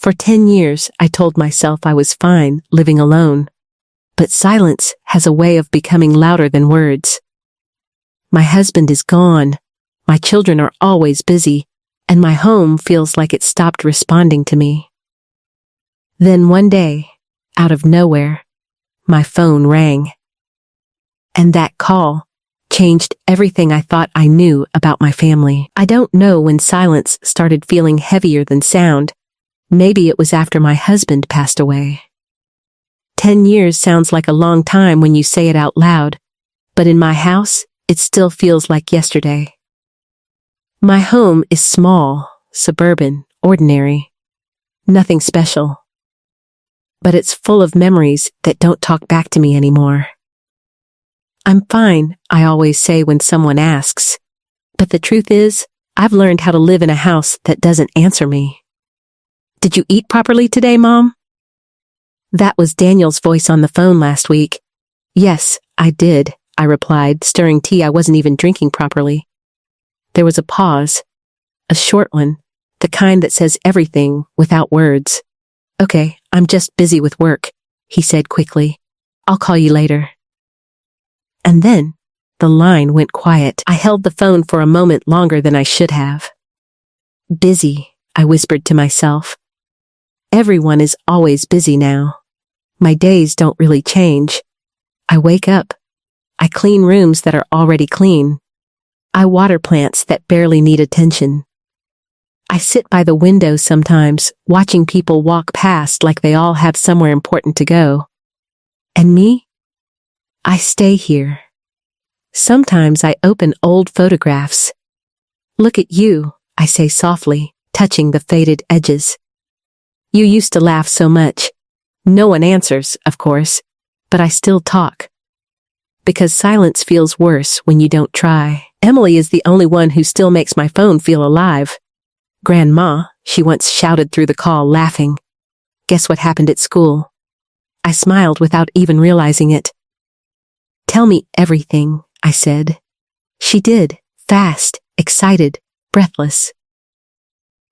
For 10 years, I told myself I was fine living alone. But silence has a way of becoming louder than words. My husband is gone. My children are always busy, and my home feels like it stopped responding to me. Then one day, out of nowhere, my phone rang. And that call changed everything I thought I knew about my family. I don't know when silence started feeling heavier than sound. Maybe it was after my husband passed away. 10 years sounds like a long time when you say it out loud, but in my house, it still feels like yesterday. My home is small, suburban, ordinary. Nothing special. But it's full of memories that don't talk back to me anymore. I'm fine, I always say when someone asks. But the truth is, I've learned how to live in a house that doesn't answer me. Did you eat properly today, Mom? That was Daniel's voice on the phone last week. Yes, I did, I replied, stirring tea I wasn't even drinking properly. There was a pause. A short one, the kind that says everything without words. Okay, I'm just busy with work, he said quickly. I'll call you later. And then, the line went quiet. I held the phone for a moment longer than I should have. Busy, I whispered to myself. Everyone is always busy now. My days don't really change. I wake up. I clean rooms that are already clean. I water plants that barely need attention. I sit by the window sometimes, watching people walk past like they all have somewhere important to go. And me? I stay here. Sometimes I open old photographs. Look at you, I say softly, touching the faded edges. You used to laugh so much. No one answers, of course, but I still talk. Because silence feels worse when you don't try. Emily is the only one who still makes my phone feel alive. Grandma, she once shouted through the call, laughing. Guess what happened at school? I smiled without even realizing it. Tell me everything, I said. She did, fast, excited, breathless.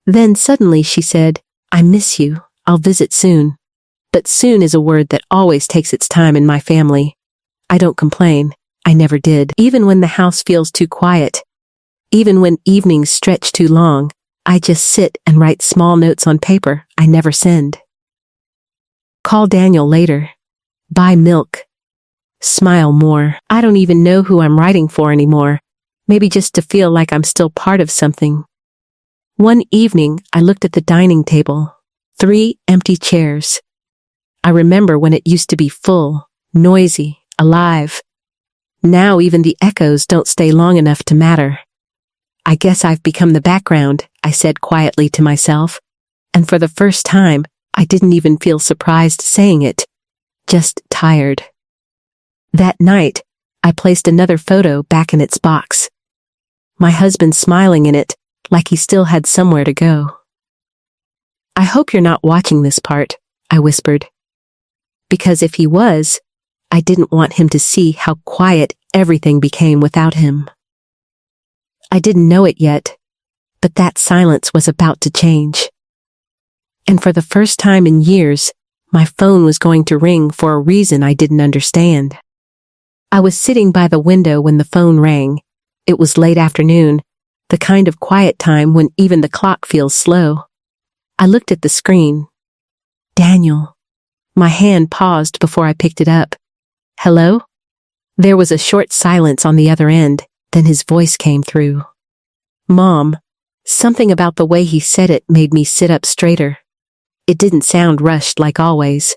Then suddenly she said, I miss you, I'll visit soon. But soon is a word that always takes its time in my family. I don't complain, I never did. Even when the house feels too quiet, even when evenings stretch too long, I just sit and write small notes on paper I never send. Call Daniel later. Buy milk. Smile more. I don't even know who I'm writing for anymore. Maybe just to feel like I'm still part of something. One evening, I looked at the dining table. 3 empty chairs. I remember when it used to be full, noisy, alive. Now even the echoes don't stay long enough to matter. I guess I've become the background, I said quietly to myself. And for the first time, I didn't even feel surprised saying it. Just tired. That night, I placed another photo back in its box. My husband smiling in it, like he still had somewhere to go. I hope you're not watching this part, I whispered. Because if he was, I didn't want him to see how quiet everything became without him. I didn't know it yet, but that silence was about to change. And for the first time in years, my phone was going to ring for a reason I didn't understand. I was sitting by the window when the phone rang. It was late afternoon, the kind of quiet time when even the clock feels slow. I looked at the screen. Daniel. My hand paused before I picked it up. Hello? There was a short silence on the other end, then his voice came through. Mom. Something about the way he said it made me sit up straighter. It didn't sound rushed like always.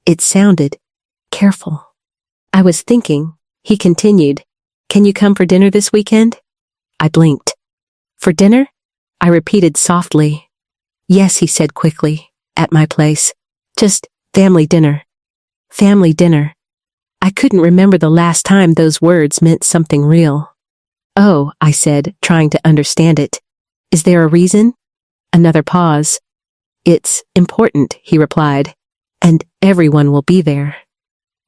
It sounded careful. I was thinking, he continued, can you come for dinner this weekend? I blinked. For dinner? I repeated softly. Yes, he said quickly, at my place. Just family dinner. Family dinner. I couldn't remember the last time those words meant something real. Oh, I said, trying to understand it. Is there a reason? Another pause. It's important, he replied. And everyone will be there.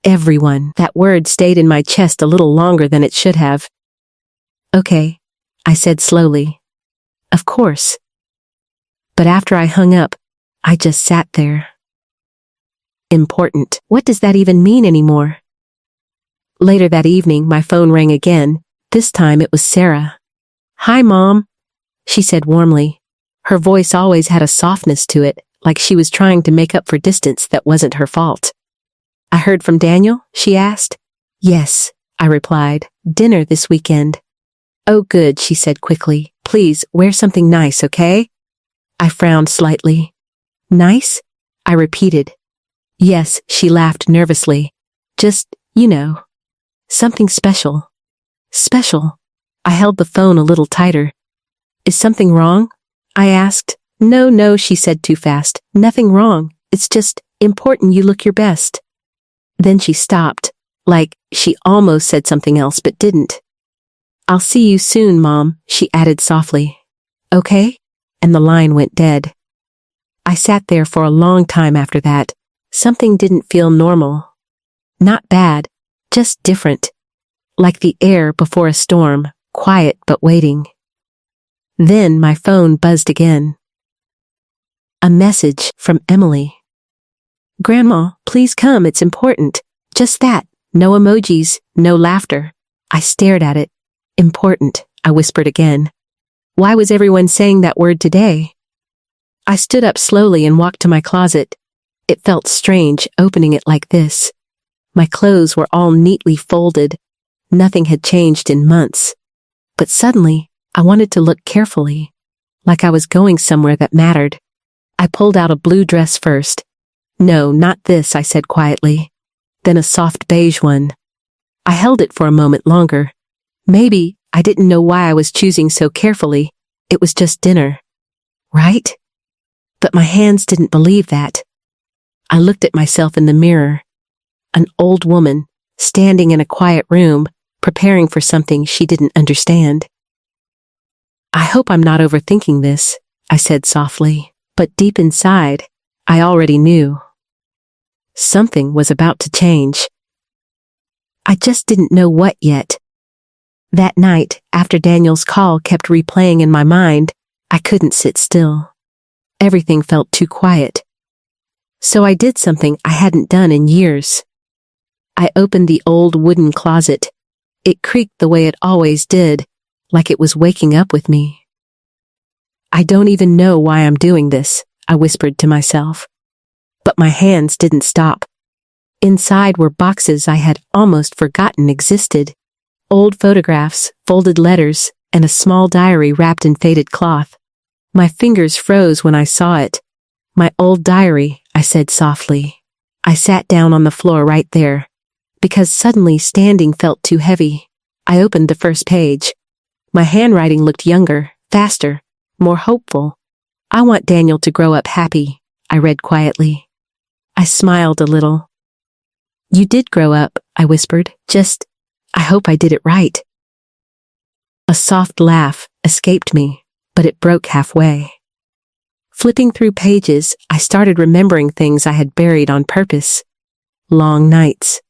Everyone. That word stayed in my chest a little longer than it should have. Okay, I said slowly. Of course. But after I hung up, I just sat there. Important. What does that even mean anymore? Later that evening, my phone rang again. This time it was Sarah. "Hi, Mom," she said warmly. Her voice always had a softness to it, like she was trying to make up for distance that wasn't her fault. "I heard from Daniel?" she asked. "Yes," I replied. "Dinner this weekend." "Oh, good," she said quickly. "Please, wear something nice, okay?" I frowned slightly. "Nice?" I repeated. "Yes," she laughed nervously. "Just, something special." "Special?" I held the phone a little tighter. "Is something wrong?" I asked. No, she said too fast. "Nothing wrong. It's just important you look your best." Then she stopped, like she almost said something else but didn't. "I'll see you soon, Mom," she added softly. "Okay?" And the line went dead. I sat there for a long time after that. Something didn't feel normal. Not bad, just different. Like the air before a storm, quiet but waiting. Then my phone buzzed again. A message from Emily. "Grandma, please come, it's important." Just that, no emojis, no laughter. I stared at it. "Important," I whispered again. Why was everyone saying that word today? I stood up slowly and walked to my closet. It felt strange opening it like this. My clothes were all neatly folded. Nothing had changed in months. But suddenly, I wanted to look carefully, like I was going somewhere that mattered. I pulled out a blue dress first. "No, not this," I said quietly. Then a soft beige one. I held it for a moment longer. Maybe I didn't know why I was choosing so carefully. It was just dinner. Right? But my hands didn't believe that. I looked at myself in the mirror. An old woman, standing in a quiet room, preparing for something she didn't understand. "I hope I'm not overthinking this," I said softly, but deep inside, I already knew. Something was about to change. I just didn't know what yet. That night, after Daniel's call kept replaying in my mind, I couldn't sit still. Everything felt too quiet. So I did something I hadn't done in years. I opened the old wooden closet. It creaked the way it always did, like it was waking up with me. "I don't even know why I'm doing this," I whispered to myself. But my hands didn't stop. Inside were boxes I had almost forgotten existed. Old photographs, folded letters, and a small diary wrapped in faded cloth. My fingers froze when I saw it. "My old diary," I said softly. I sat down on the floor right there. Because suddenly standing felt too heavy. I opened the first page. My handwriting looked younger, faster, more hopeful. "I want Daniel to grow up happy," I read quietly. I smiled a little. "You did grow up," I whispered. I hope I did it right." A soft laugh escaped me, but it broke halfway. Flipping through pages, I started remembering things I had buried on purpose. Long nights.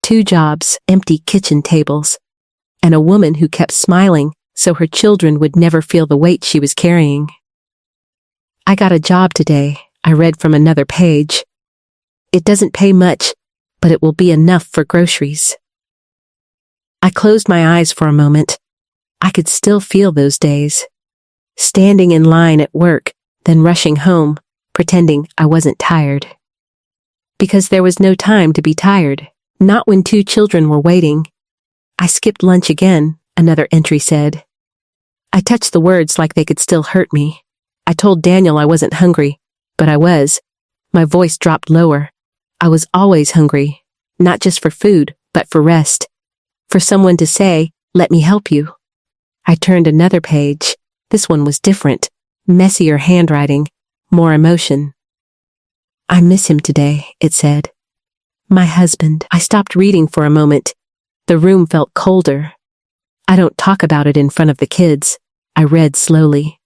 2 jobs, empty kitchen tables, and a woman who kept smiling so her children would never feel the weight she was carrying. "I got a job today," I read from another page. "It doesn't pay much, but it will be enough for groceries." I closed my eyes for a moment. I could still feel those days. Standing in line at work, then rushing home, pretending I wasn't tired. Because there was no time to be tired, not when 2 children were waiting. "I skipped lunch again," another entry said. I touched the words like they could still hurt me. I told Daniel I wasn't hungry, but I was. My voice dropped lower. I was always hungry, not just for food, but for rest. For someone to say, "Let me help you." I turned another page. This one was different. Messier handwriting. More emotion. "I miss him today," it said. "My husband." I stopped reading for a moment. The room felt colder. "I don't talk about it in front of the kids," I read slowly.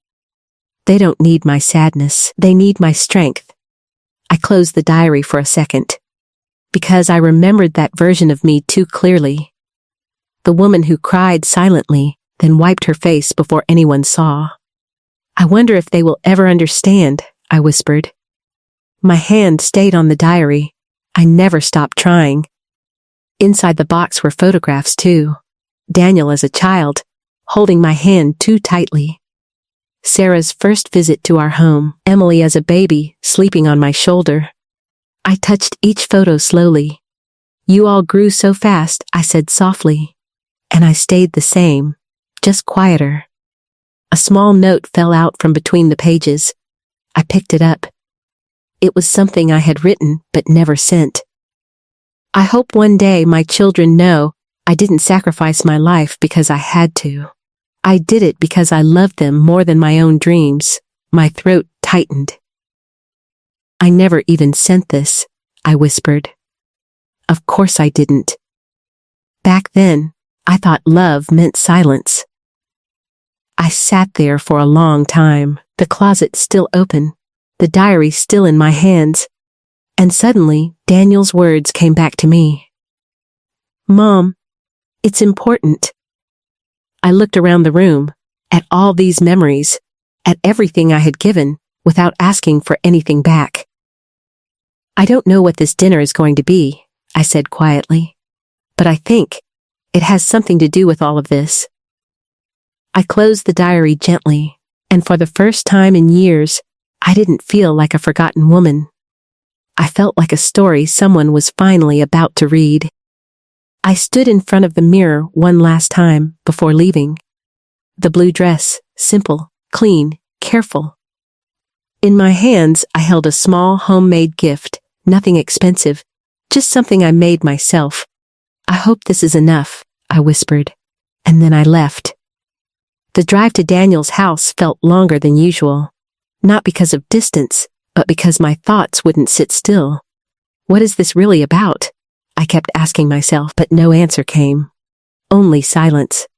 "They don't need my sadness. They need my strength." I closed the diary for a second. Because I remembered that version of me too clearly. The woman who cried silently, then wiped her face before anyone saw. I wonder if they will ever understand, I whispered. My hand stayed on the diary. I never stopped trying. Inside the box were photographs too. Daniel as a child, holding my hand too tightly. Sarah's first visit to our home. Emily as a baby, sleeping on my shoulder. I touched each photo slowly. You all grew so fast, I said softly. And I stayed the same, just quieter. A small note fell out from between the pages. I picked it up. It was something I had written but never sent. I hope one day my children know I didn't sacrifice my life because I had to. I did it because I loved them more than my own dreams. My throat tightened. I never even sent this, I whispered. Of course I didn't. Back then, I thought love meant silence. I sat there for a long time, the closet still open, the diary still in my hands, and suddenly Daniel's words came back to me. Mom, it's important. I looked around the room, at all these memories, at everything I had given, without asking for anything back. I don't know what this dinner is going to be, I said quietly, but I think it has something to do with all of this. I closed the diary gently, and for the first time in years, I didn't feel like a forgotten woman. I felt like a story someone was finally about to read. I stood in front of the mirror one last time before leaving. The blue dress, simple, clean, careful. In my hands, I held a small homemade gift, nothing expensive, just something I made myself. I hope this is enough, I whispered, and then I left. The drive to Daniel's house felt longer than usual, not because of distance, but because my thoughts wouldn't sit still. What is this really about? I kept asking myself, but no answer came. Only silence.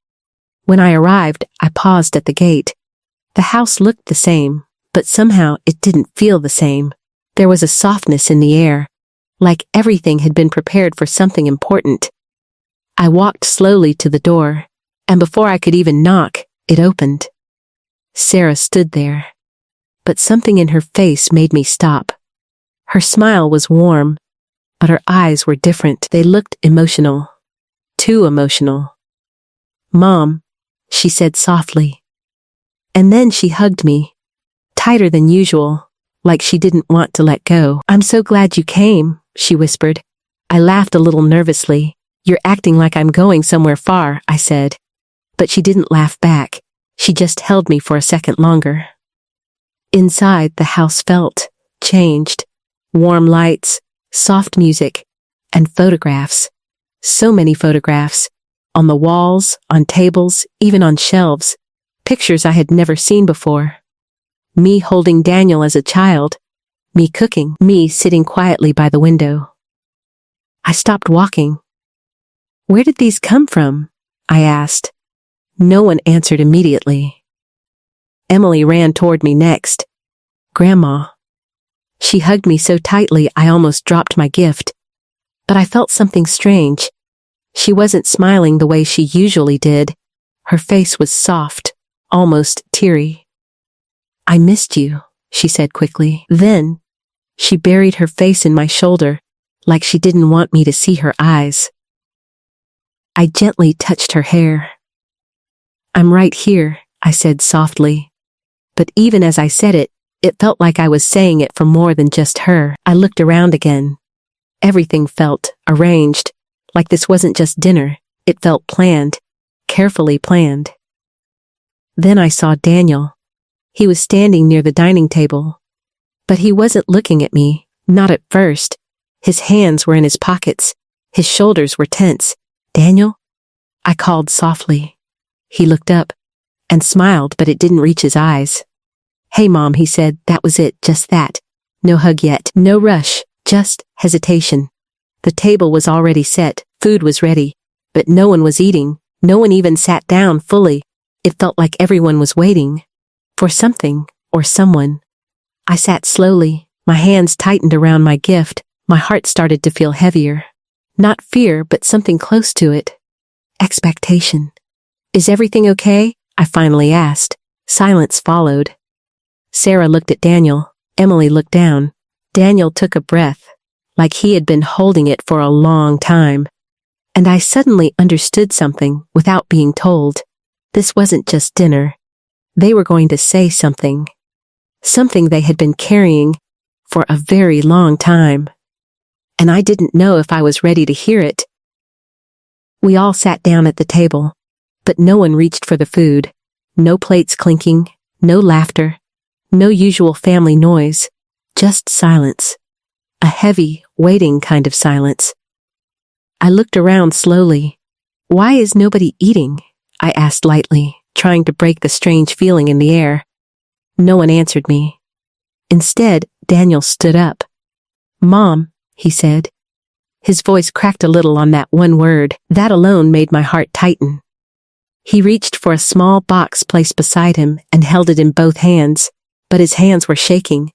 When I arrived, I paused at the gate. The house looked the same, but somehow it didn't feel the same. There was a softness in the air, like everything had been prepared for something important. I walked slowly to the door, and before I could even knock, it opened. Sarah stood there, but something in her face made me stop. Her smile was warm, but her eyes were different. They looked emotional. Too emotional. Mom, she said softly. And then she hugged me, tighter than usual, like she didn't want to let go. I'm so glad you came, she whispered. I laughed a little nervously. You're acting like I'm going somewhere far, I said. But she didn't laugh back. She just held me for a second longer. Inside, the house felt changed. Warm lights, soft music, and photographs. So many photographs. On the walls, on tables, even on shelves. Pictures I had never seen before. Me holding Daniel as a child. Me cooking. Me sitting quietly by the window. I stopped walking. Where did these come from? I asked. No one answered immediately. Emily ran toward me next. Grandma. She hugged me so tightly I almost dropped my gift. But I felt something strange. She wasn't smiling the way she usually did. Her face was soft, almost teary. I missed you, she said quickly. Then, she buried her face in my shoulder, like she didn't want me to see her eyes. I gently touched her hair. I'm right here, I said softly. But even as I said it, it felt like I was saying it for more than just her. I looked around again. Everything felt arranged, like this wasn't just dinner, it felt planned, carefully planned. Then I saw Daniel. He was standing near the dining table. But he wasn't looking at me, not at first. His hands were in his pockets. His shoulders were tense. Daniel? I called softly. He looked up and smiled, but it didn't reach his eyes. Hey, Mom, he said. That was it, just that. No hug yet, no rush, just hesitation. The table was already set, food was ready, but no one was eating. No one even sat down fully. It felt like everyone was waiting for something or someone. I sat slowly, my hands tightened around my gift. My heart started to feel heavier. Not fear, but something close to it. Expectation. Is everything okay? I finally asked. Silence followed. Sarah looked at Daniel. Emily looked down. Daniel took a breath, like he had been holding it for a long time. And I suddenly understood something without being told. This wasn't just dinner. They were going to say something. Something they had been carrying for a very long time. And I didn't know if I was ready to hear it. We all sat down at the table, but no one reached for the food. No plates clinking, no laughter, no usual family noise, just silence. A heavy, waiting kind of silence. I looked around slowly. "Why is nobody eating?" I asked lightly, trying to break the strange feeling in the air. No one answered me. Instead, Daniel stood up. "Mom," he said. His voice cracked a little on that one word. That alone made my heart tighten. He reached for a small box placed beside him and held it in both hands, but his hands were shaking.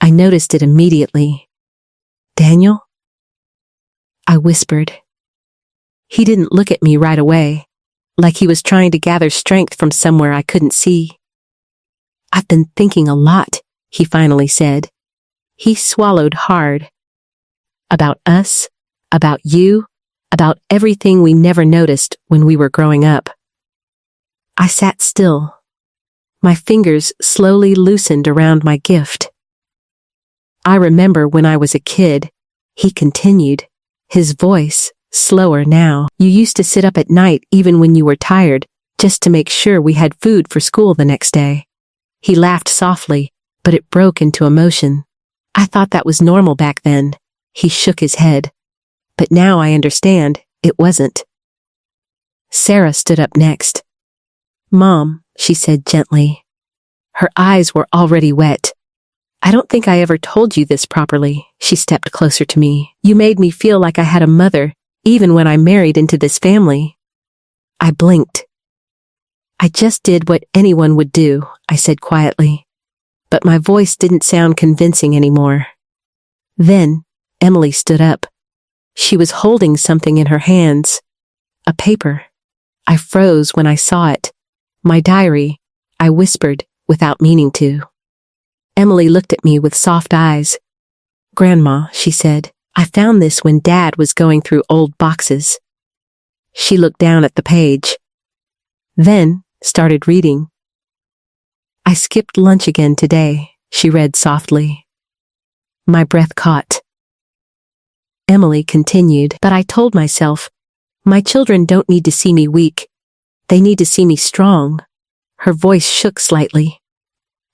I noticed it immediately. "Daniel?" I whispered. He didn't look at me right away, like he was trying to gather strength from somewhere I couldn't see. "I've been thinking a lot," he finally said. He swallowed hard. "About us, about you, about everything we never noticed when we were growing up." I sat still. My fingers slowly loosened around my gift. "I remember when I was a kid," he continued, his voice slower now. "You used to sit up at night even when you were tired, just to make sure we had food for school the next day." He laughed softly, but it broke into emotion. I thought that was normal back then. He shook his head. But now I understand, it wasn't. Sarah stood up next. "Mom," she said gently. Her eyes were already wet. "I don't think I ever told you this properly." She stepped closer to me. "You made me feel like I had a mother, even when I married into this family." I blinked. "I just did what anyone would do," I said quietly. But my voice didn't sound convincing anymore. Then, Emily stood up. She was holding something in her hands. A paper. I froze when I saw it. "My diary," I whispered, without meaning to. Emily looked at me with soft eyes. "Grandma," she said, "I found this when Dad was going through old boxes." She looked down at the page. Then, started reading. "I skipped lunch again today," she read softly. My breath caught. Emily continued, "But I told myself, my children don't need to see me weak. They need to see me strong." Her voice shook slightly.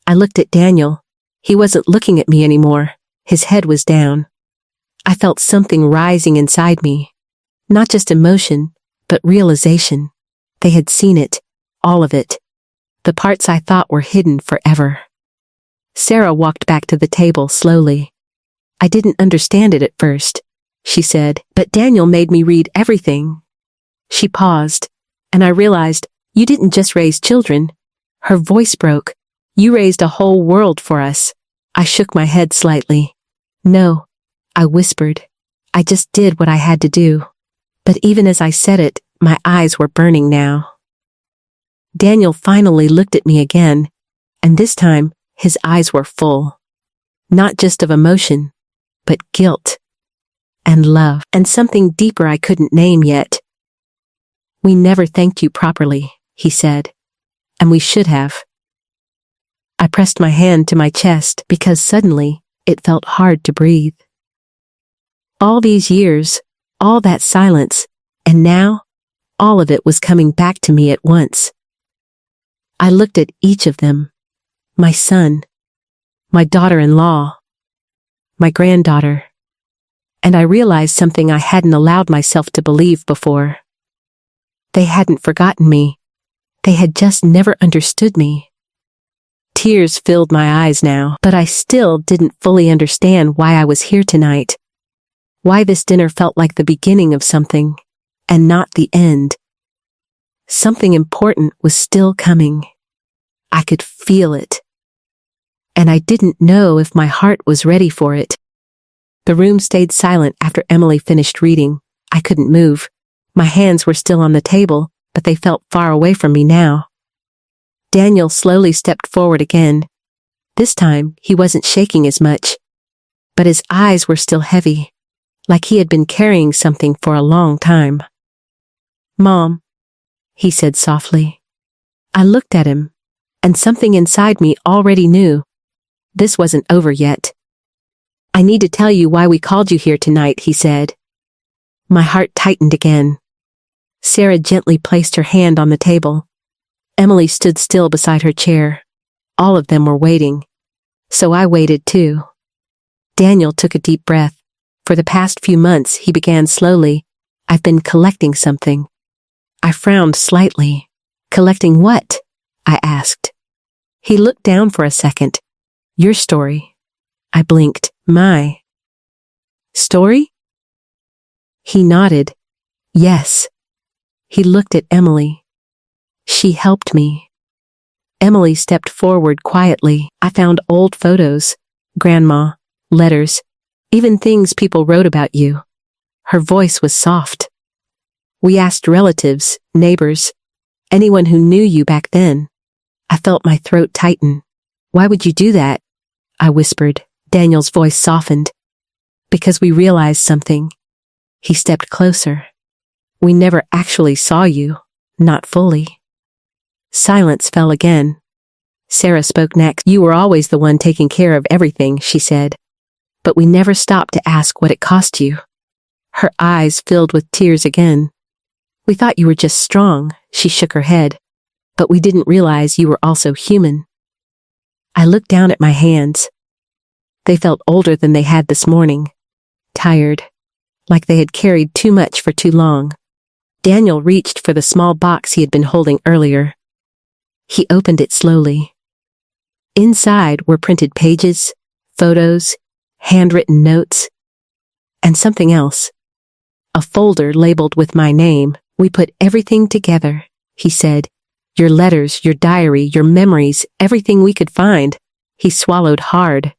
I looked at Daniel. He wasn't looking at me anymore. His head was down. I felt something rising inside me. Not just emotion, but realization. They had seen it, all of it. The parts I thought were hidden forever. Sarah walked back to the table slowly. "I didn't understand it at first," she said, "but Daniel made me read everything." She paused, and I realized, "You didn't just raise children." Her voice broke. "You raised a whole world for us." I shook my head slightly. "No," I whispered. "I just did what I had to do." But even as I said it, my eyes were burning now. Daniel finally looked at me again, and this time, his eyes were full. Not just of emotion, but guilt. And love. And something deeper I couldn't name yet. "We never thanked you properly," he said. "And we should have." I pressed my hand to my chest because suddenly, it felt hard to breathe. All these years, all that silence, and now, all of it was coming back to me at once. I looked at each of them. My son, my daughter-in-law, my granddaughter. And I realized something I hadn't allowed myself to believe before. They hadn't forgotten me. They had just never understood me. Tears filled my eyes now, but I still didn't fully understand why I was here tonight. Why this dinner felt like the beginning of something, and not the end. Something important was still coming. I could feel it. And I didn't know if my heart was ready for it. The room stayed silent after Emily finished reading. I couldn't move. My hands were still on the table, but they felt far away from me now. Daniel slowly stepped forward again. This time, he wasn't shaking as much, but his eyes were still heavy, like he had been carrying something for a long time. "Mom," he said softly. I looked at him, and something inside me already knew this wasn't over yet. "I need to tell you why we called you here tonight," he said. My heart tightened again. Sarah gently placed her hand on the table. Emily stood still beside her chair. All of them were waiting. So I waited too. Daniel took a deep breath. For the past few months, he began slowly. "I've been collecting something." I frowned slightly. "Collecting what?" I asked. He looked down for a second. "Your story." I blinked. "My story?" He nodded. "Yes." He looked at Emily. "She helped me." Emily stepped forward quietly. "I found old photos, grandma, letters, even things people wrote about you." Her voice was soft. "We asked relatives, neighbors, anyone who knew you back then." I felt my throat tighten. "Why would you do that?" I whispered. Daniel's voice softened. "Because we realized something." He stepped closer. "We never actually saw you, not fully." Silence fell again. Sarah spoke next. "You were always the one taking care of everything," she said. "But we never stopped to ask what it cost you." Her eyes filled with tears again. "We thought you were just strong," she shook her head. "But we didn't realize you were also human." I looked down at my hands. They felt older than they had this morning. Tired. Like they had carried too much for too long. Daniel reached for the small box he had been holding earlier. He opened it slowly. Inside were printed pages, photos, handwritten notes, and something else. A folder labeled with my name. "We put everything together," he said. "Your letters, your diary, your memories, everything we could find." He swallowed hard.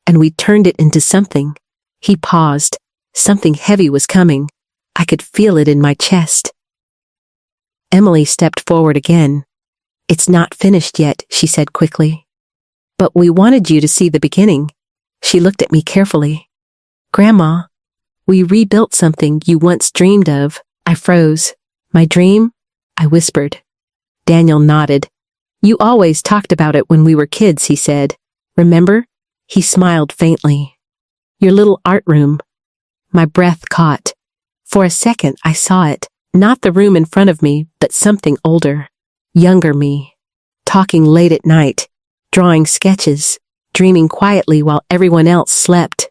"And we turned it into something." He paused. Something heavy was coming. I could feel it in my chest. Emily stepped forward again. "It's not finished yet," she said quickly. "But we wanted you to see the beginning." She looked at me carefully. "Grandma, we rebuilt something you once dreamed of." I froze. "My dream?" I whispered. Daniel nodded. "You always talked about it when we were kids," he said. "Remember?" He smiled faintly. "Your little art room." My breath caught. For a second I saw it. Not the room in front of me, but something older. Younger me. Talking late at night. Drawing sketches. Dreaming quietly while everyone else slept.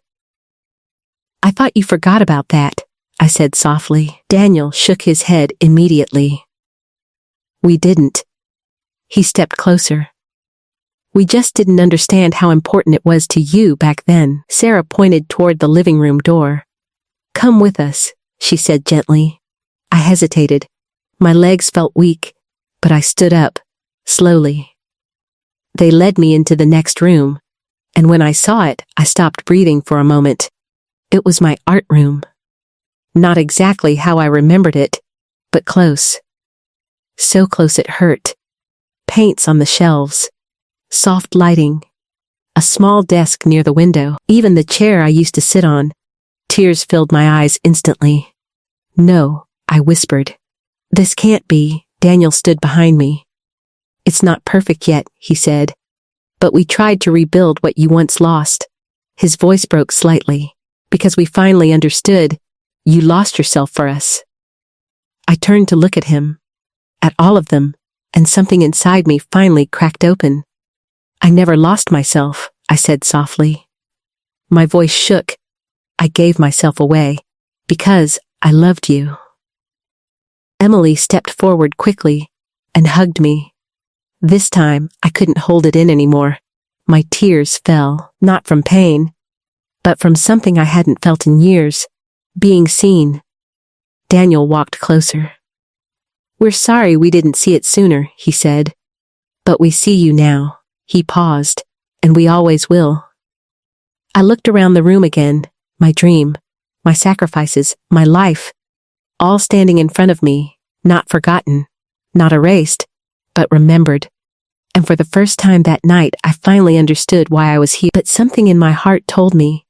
"I thought you forgot about that," I said softly. Daniel shook his head immediately. "We didn't." He stepped closer. "We just didn't understand how important it was to you back then." Sarah pointed toward the living room door. "Come with us," she said gently. I hesitated. My legs felt weak, but I stood up, slowly. They led me into the next room, and when I saw it, I stopped breathing for a moment. It was my art room. Not exactly how I remembered it, but close. So close it hurt. Paints on the shelves. Soft lighting. A small desk near the window. Even the chair I used to sit on. Tears filled my eyes instantly. "No," I whispered. "This can't be." Daniel stood behind me. "It's not perfect yet," he said. "But we tried to rebuild what you once lost." His voice broke slightly. "Because we finally understood, you lost yourself for us." I turned to look at him. At all of them, and something inside me finally cracked open. "I never lost myself," I said softly. My voice shook. "I gave myself away. Because I loved you." Emily stepped forward quickly and hugged me. This time, I couldn't hold it in anymore. My tears fell, not from pain, but from something I hadn't felt in years, being seen. Daniel walked closer. "We're sorry we didn't see it sooner," he said. "But we see you now." He paused, "and we always will." I looked around the room again, my dream, my sacrifices, my life, all standing in front of me, not forgotten, not erased, but remembered. And for the first time that night, I finally understood why I was here. But something in my heart told me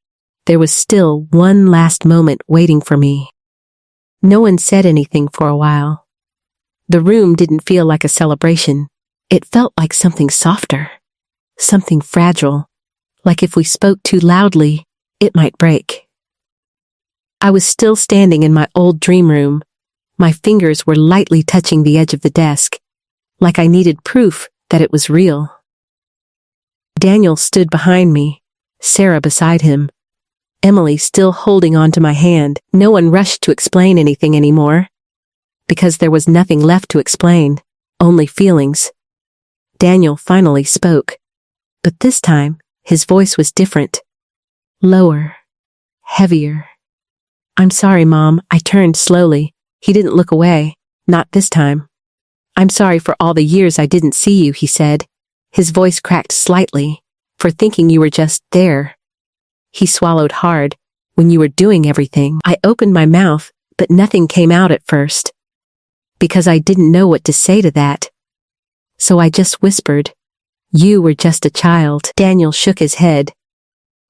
there was still one last moment waiting for me. No one said anything for a while. The room didn't feel like a celebration. It felt like something softer, something fragile, like if we spoke too loudly, it might break. I was still standing in my old dream room. My fingers were lightly touching the edge of the desk, like I needed proof that it was real. Daniel stood behind me, Sarah beside him, Emily still holding on to my hand. No one rushed to explain anything anymore, because there was nothing left to explain, only feelings. Daniel finally spoke, but this time, his voice was different. Lower, heavier. "I'm sorry, Mom," I turned slowly. He didn't look away, not this time. "I'm sorry for all the years I didn't see you," he said. His voice cracked slightly, "for thinking you were just there." He swallowed hard. "When you were doing everything." I opened my mouth, but nothing came out at first, because I didn't know what to say to that. So I just whispered, "You were just a child." Daniel shook his head.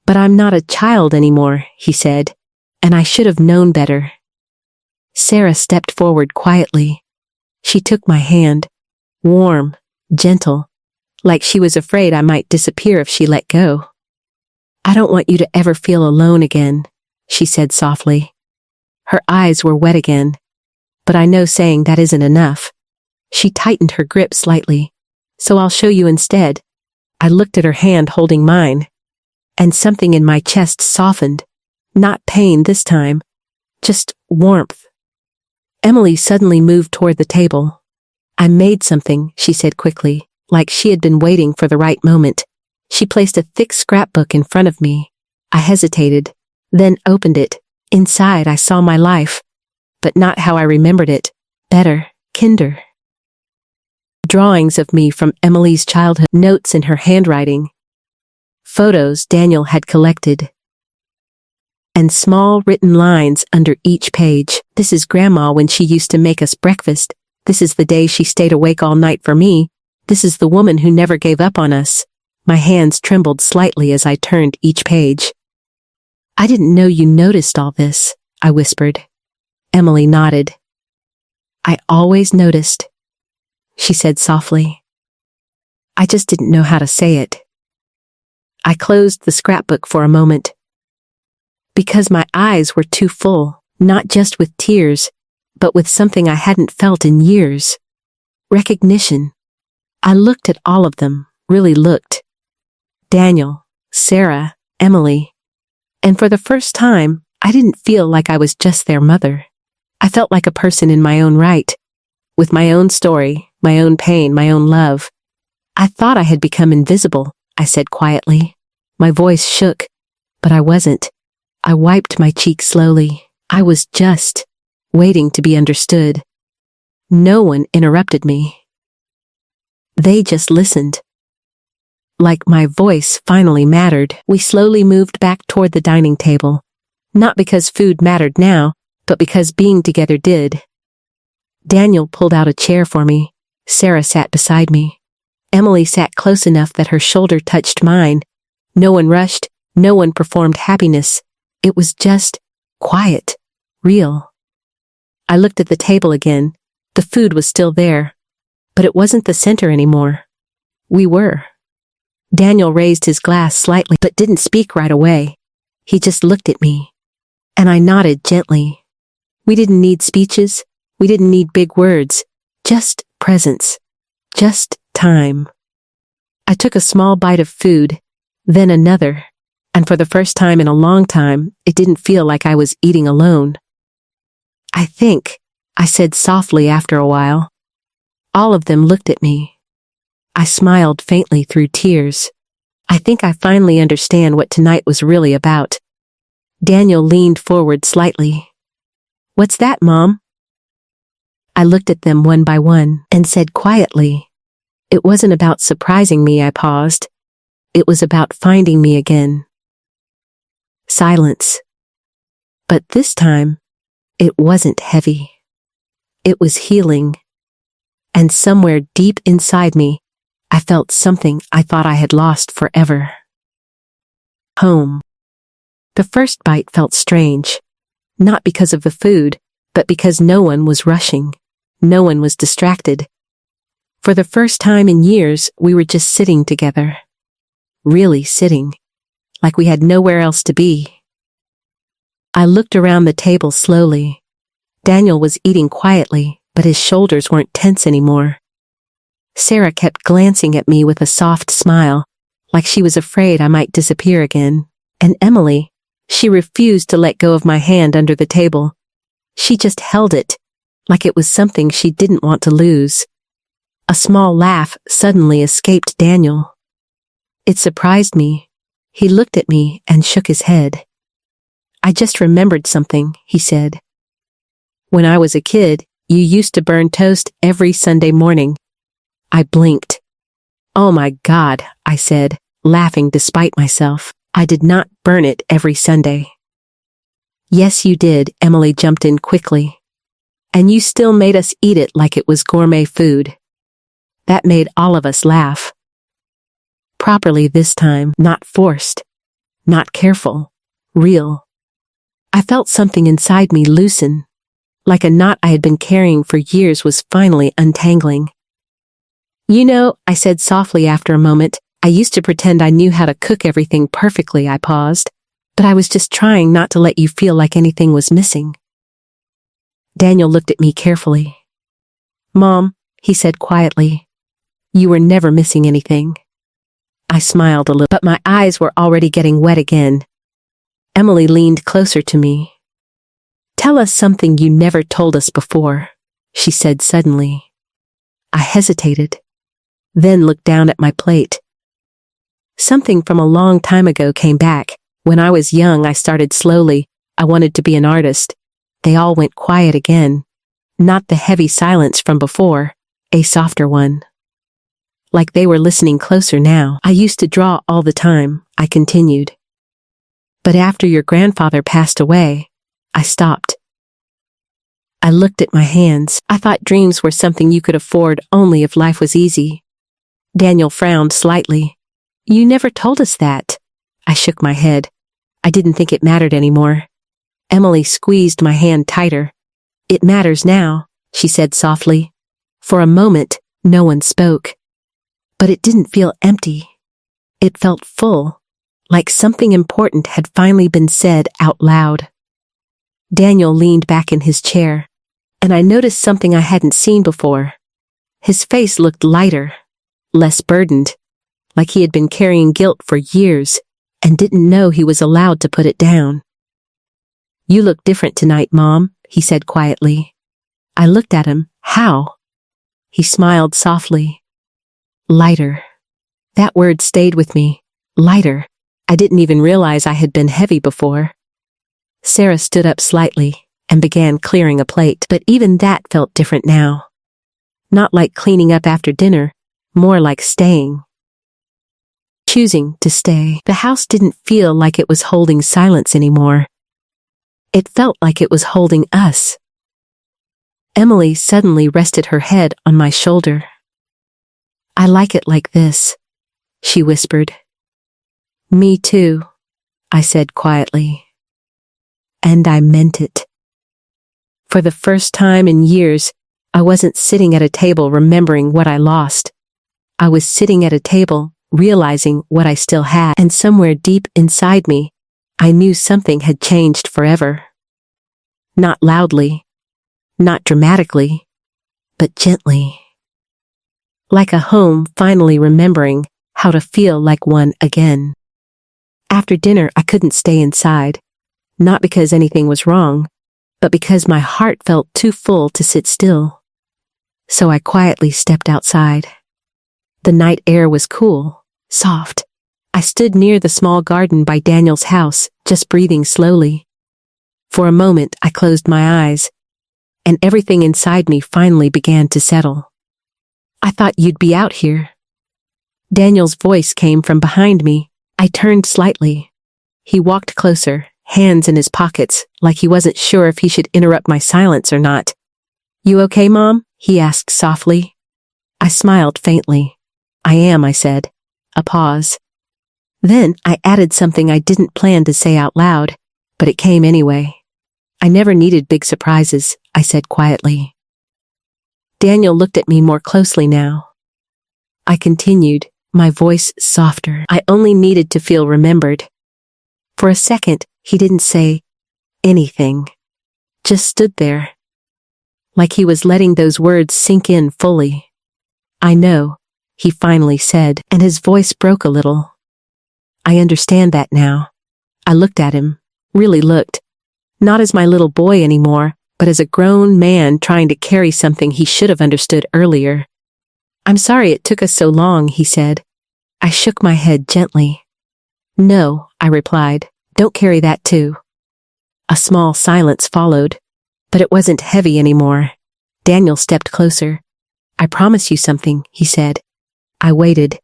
"But I'm not a child anymore," he said, "and I should have known better." Sarah stepped forward quietly. She took my hand, warm, gentle, like she was afraid I might disappear if she let go. "I don't want you to ever feel alone again," she said softly. Her eyes were wet again, but I know saying that isn't enough. She tightened her grip slightly. "So I'll show you instead." I looked at her hand holding mine, and something in my chest softened. Not pain this time, just warmth. Emily suddenly moved toward the table. "I made something," she said quickly, like she had been waiting for the right moment. She placed a thick scrapbook in front of me. I hesitated, then opened it. Inside I saw my life, but not how I remembered it. Better, kinder. Drawings of me from Emily's childhood, notes in her handwriting, photos Daniel had collected, and small written lines under each page. "This is Grandma when she used to make us breakfast. This is the day she stayed awake all night for me. This is the woman who never gave up on us." My hands trembled slightly as I turned each page. "I didn't know you noticed all this," I whispered. Emily nodded. "I always noticed," she said softly. "I just didn't know how to say it." I closed the scrapbook for a moment, because my eyes were too full, not just with tears, but with something I hadn't felt in years. Recognition. I looked at all of them, really looked. Daniel, Sarah, Emily. And for the first time, I didn't feel like I was just their mother. I felt like a person in my own right, with my own story, my own pain, my own love. "I thought I had become invisible," I said quietly. My voice shook, but I wasn't. I wiped my cheek slowly. I was just waiting to be understood. No one interrupted me. They just listened. Like my voice finally mattered. We slowly moved back toward the dining table. Not because food mattered now, but because being together did. Daniel pulled out a chair for me. Sarah sat beside me. Emily sat close enough that her shoulder touched mine. No one rushed, no one performed happiness. It was just quiet, real. I looked at the table again. The food was still there, but it wasn't the center anymore. We were. Daniel raised his glass slightly, but didn't speak right away. He just looked at me, and I nodded gently. We didn't need speeches. We didn't need big words. Just presence. Just time. I took a small bite of food, then another, and for the first time in a long time, it didn't feel like I was eating alone. "I think," I said softly after a while. All of them looked at me. I smiled faintly through tears. "I think I finally understand what tonight was really about." Daniel leaned forward slightly. "What's that, Mom?" I looked at them one by one and said quietly, "It wasn't about surprising me," I paused. "It was about finding me again." Silence. But this time, it wasn't heavy. It was healing. And somewhere deep inside me, I felt something I thought I had lost forever. Home. The first bite felt strange. Not because of the food, but because no one was rushing. No one was distracted. For the first time in years, we were just sitting together. Really sitting. Like we had nowhere else to be. I looked around the table slowly. Daniel was eating quietly, but his shoulders weren't tense anymore. Sarah kept glancing at me with a soft smile, like she was afraid I might disappear again. And Emily, she refused to let go of my hand under the table. She just held it, like it was something she didn't want to lose. A small laugh suddenly escaped Daniel. It surprised me. He looked at me and shook his head. I just remembered something, he said. When I was a kid, you used to burn toast every Sunday morning. I blinked. Oh my God, I said, laughing despite myself. I did not burn it every Sunday. Yes, you did, Emily jumped in quickly. And you still made us eat it like it was gourmet food. That made all of us laugh. Properly this time, not forced. Not careful. Real. I felt something inside me loosen. Like a knot I had been carrying for years was finally untangling. You know, I said softly after a moment, I used to pretend I knew how to cook everything perfectly. I paused, but I was just trying not to let you feel like anything was missing. Daniel looked at me carefully. Mom, he said quietly, you were never missing anything. I smiled a little, but my eyes were already getting wet again. Emily leaned closer to me. Tell us something you never told us before, she said suddenly. I hesitated, then looked down at my plate. Something from a long time ago came back. When I was young, I started slowly. I wanted to be an artist. They all went quiet again. Not the heavy silence from before, a softer one. Like they were listening closer now. I used to draw all the time, I continued. But after your grandfather passed away, I stopped. I looked at my hands. I thought dreams were something you could afford only if life was easy. Daniel frowned slightly. You never told us that. I shook my head. I didn't think it mattered anymore. Emily squeezed my hand tighter. It matters now, she said softly. For a moment, no one spoke. But it didn't feel empty. It felt full, like something important had finally been said out loud. Daniel leaned back in his chair, and I noticed something I hadn't seen before. His face looked lighter, less burdened, like he had been carrying guilt for years and didn't know he was allowed to put it down. You look different tonight, Mom, he said quietly. I looked at him. How? He smiled softly. Lighter. That word stayed with me. Lighter. I didn't even realize I had been heavy before. Sarah stood up slightly and began clearing a plate, but even that felt different now. Not like cleaning up after dinner, more like staying. Choosing to stay. The house didn't feel like it was holding silence anymore. It felt like it was holding us. Emily suddenly rested her head on my shoulder. I like it like this, she whispered. Me too, I said quietly. And I meant it. For the first time in years, I wasn't sitting at a table remembering what I lost. I was sitting at a table, realizing what I still had, and somewhere deep inside me, I knew something had changed forever. Not loudly, not dramatically, but gently. Like a home finally remembering how to feel like one again. After dinner, I couldn't stay inside, not because anything was wrong, but because my heart felt too full to sit still. So I quietly stepped outside. The night air was cool, soft. I stood near the small garden by Daniel's house, just breathing slowly. For a moment, I closed my eyes, and everything inside me finally began to settle. I thought you'd be out here. Daniel's voice came from behind me. I turned slightly. He walked closer, hands in his pockets, like he wasn't sure if he should interrupt my silence or not. You okay, Mom? He asked softly. I smiled faintly. I am, I said. A pause. Then I added something I didn't plan to say out loud, but it came anyway. I never needed big surprises, I said quietly. Daniel looked at me more closely now. I continued, my voice softer. I only needed to feel remembered. For a second, he didn't say anything. Just stood there. Like he was letting those words sink in fully. I know, he finally said, and his voice broke a little. I understand that now. I looked at him, really looked. Not as my little boy anymore, but as a grown man trying to carry something he should have understood earlier. I'm sorry it took us so long, he said. I shook my head gently. No, I replied, don't carry that too. A small silence followed, but it wasn't heavy anymore. Daniel stepped closer. I promise you something, he said. I waited.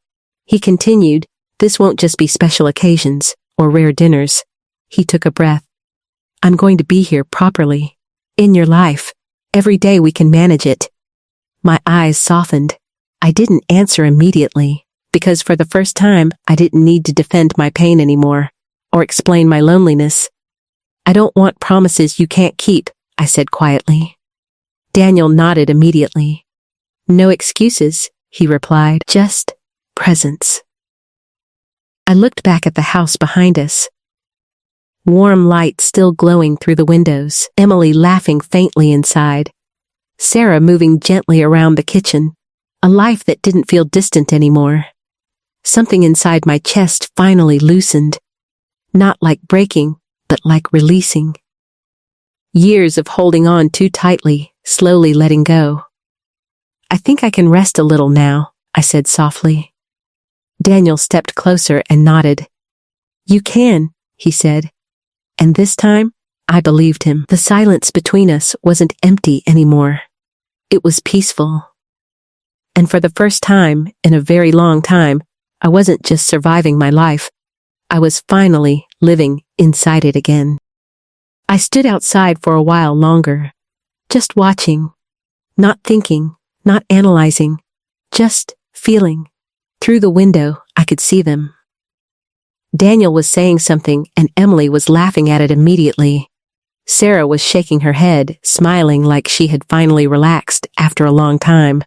He continued, this won't just be special occasions or rare dinners. He took a breath. I'm going to be here properly. In your life. Every day we can manage it. My eyes softened. I didn't answer immediately, because for the first time, I didn't need to defend my pain anymore, or explain my loneliness. I don't want promises you can't keep, I said quietly. Daniel nodded immediately. No excuses, he replied, just presence. I looked back at the house behind us. Warm light still glowing through the windows, Emily laughing faintly inside, Sarah moving gently around the kitchen, a life that didn't feel distant anymore. Something inside my chest finally loosened, not like breaking, but like releasing. Years of holding on too tightly, slowly letting go. I think I can rest a little now, I said softly. Daniel stepped closer and nodded. You can, he said. And this time, I believed him. The silence between us wasn't empty anymore. It was peaceful. And for the first time in a very long time, I wasn't just surviving my life. I was finally living inside it again. I stood outside for a while longer, just watching, not thinking, not analyzing, just feeling. Through the window, I could see them. Daniel was saying something and Emily was laughing at it immediately. Sarah was shaking her head, smiling like she had finally relaxed after a long time.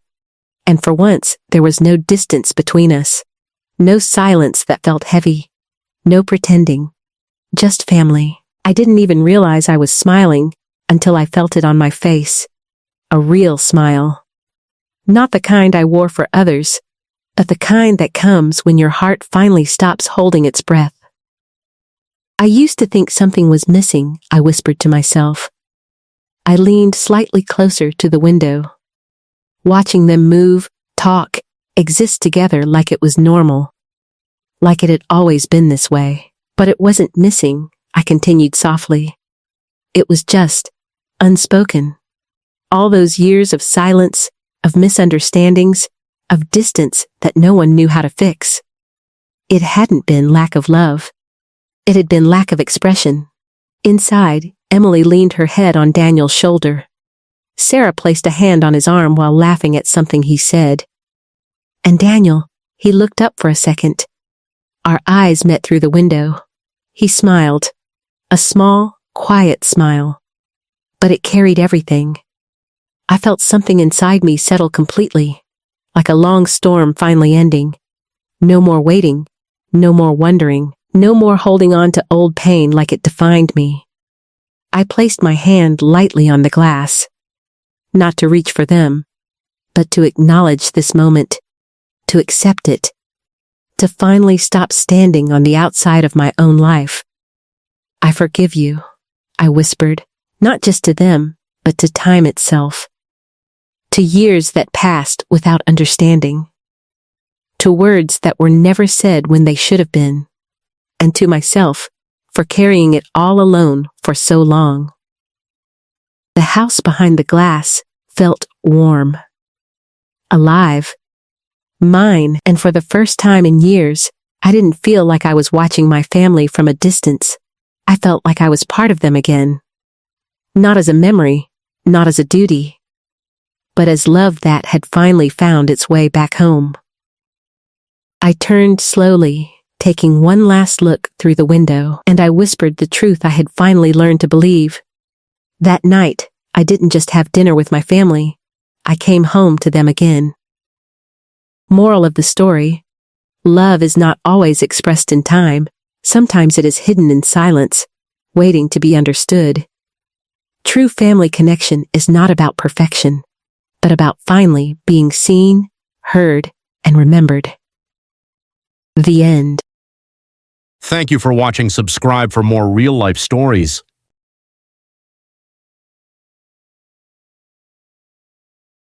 And for once, there was no distance between us. No silence that felt heavy. No pretending. Just family. I didn't even realize I was smiling until I felt it on my face. A real smile. Not the kind I wore for others, but the kind that comes when your heart finally stops holding its breath. I used to think something was missing, I whispered to myself. I leaned slightly closer to the window, watching them move, talk, exist together like it was normal. Like it had always been this way. But it wasn't missing, I continued softly. It was just unspoken. All those years of silence, of misunderstandings, of distance that no one knew how to fix. It hadn't been lack of love. It had been lack of expression. Inside, Emily leaned her head on Daniel's shoulder. Sarah placed a hand on his arm while laughing at something he said. And Daniel, he looked up for a second. Our eyes met through the window. He smiled. A small, quiet smile. But it carried everything. I felt something inside me settle completely. Like a long storm finally ending. No more waiting. No more wondering. No more holding on to old pain like it defined me. I placed my hand lightly on the glass. Not to reach for them, but to acknowledge this moment. To accept it. To finally stop standing on the outside of my own life. I forgive you, I whispered, not just to them, but to time itself. To years that passed without understanding. To words that were never said when they should have been. And to myself, for carrying it all alone for so long. The house behind the glass felt warm. Alive. Mine, and for the first time in years, I didn't feel like I was watching my family from a distance. I felt like I was part of them again. Not as a memory, not as a duty, but as love that had finally found its way back home. I turned slowly, taking one last look through the window, and I whispered the truth I had finally learned to believe. That night, I didn't just have dinner with my family. I came home to them again. Moral of the story: love is not always expressed in time. Sometimes it is hidden in silence, waiting to be understood. True family connection is not about perfection, but about finally being seen, heard, and remembered. The end. Thank you for watching. Subscribe for more real-life stories.